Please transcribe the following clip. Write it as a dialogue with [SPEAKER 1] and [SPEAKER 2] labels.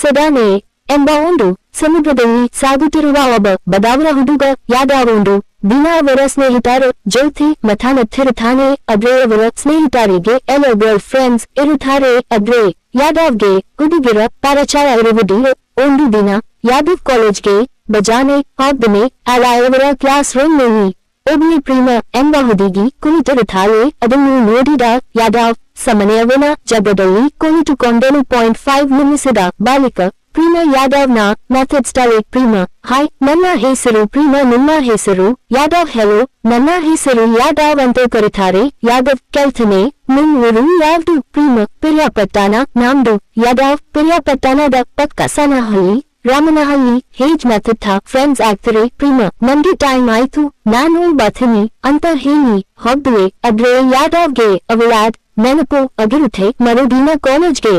[SPEAKER 1] ಸೆಡಾನೆ ಎಂಬ ಒಂದು ಸಮುದ್ರದಲ್ಲಿ ಸಾಗುತ್ತಿರುವ ಒಬ್ಬ ಬಡವರ ಹುಡುಗ ಯಾದವ್ ದಿನ ಅವರ ಸ್ನೇಹಿತರು ಜ್ಯೋತಿ ಮಥಾನತ್ತಿರುತ್ತಾನೆ. ಆದ್ರೆ ಅವರ ಸ್ನೇಹಿತರಿಗೆ ಎಲ್ಲ ಗರ್ಲ್ ಫ್ರೆಂಡ್ಸ್ ಇರುತ್ತಾರೆ. ಆದ್ರೆ ಯಾದವ್ಗೆ ಹುಡುಗಿರ ಪರಿಚಯ ಇರುವುದಿಲ್ಲ. ಒಂದು ದಿನ ಯಾದವ್ ಕಾಲೇಜ್ಗೆ ಬಜಾನೆ ಹೋಗ್ತಾನೆ. ಆಗ ಅವರ ಕ್ಲಾಸ್ ರೂಮ್ ನಲ್ಲಿ ಒಬ್ಬನೇ ಪ್ರೇಮ ಎಂಬ ಹುಡುಗಿ ಕುಳಿತಿರುತ್ತಾಳೆ. ಅದನ್ನು ನೋಡಿದ ಯಾದವ್ ಸಮನೆಯವನ ಜಾಗದಲ್ಲಿ ಕುಳಿತುಕೊಂಡನು. 5 ನಿಮಿಷದ ಬಳಿಕ ಪ್ರೇಮ ಯಾದವ್ನ ಮಾತಾಡ್ತಾಳೆ. ಪ್ರೇಮ, ಹಾಯ್, ನನ್ನ ಹೆಸರು ಪ್ರೇಮ, ನಿಮ್ಮ ಹೆಸರು? ಯಾದವ್, ಹೆಲೋ, ನನ್ನ ಹೆಸರು ಯಾದವ್ ಅಂತ ಕರೀತಾರೆ. ಯಾದವ್ ಕೇಳ್ತಾನೆ, ನಿಮ್ ಊರು ಯಾವ್ದು? ಪ್ರೇಮ, ಪಿರಿಯಾಪಟ್ಟಣ. ನಮ್ದು ಯಾದವ್ ಪಿರಿಯಾಪಟ್ಟಣದ ಪಕ್ಕ ಸನಹಳ್ಳಿ, ರಾಮನಹಳ್ಳಿ. ಹೇಗ್ ಮಾತಾಡ್ತಾ ಫ್ರೆಂಡ್ಸ್ ಆಗ್ತಾರೆ. ಪ್ರೇಮ, ನಮ್ಗೆ ಟೈಮ್ ಆಯ್ತು, ನಾನು ಬರ್ತೀನಿ ಅಂತ ಹೇಳಿ ಹೋಗ್ದುವೆ. ಆದ್ರೆ ಯಾದವ್ಗೆ ಅವಳ ನೆನಪು ಆಗಿರುತ್ತೆ. ಮರುದಿನ ಕಾಲೇಜ್ಗೆ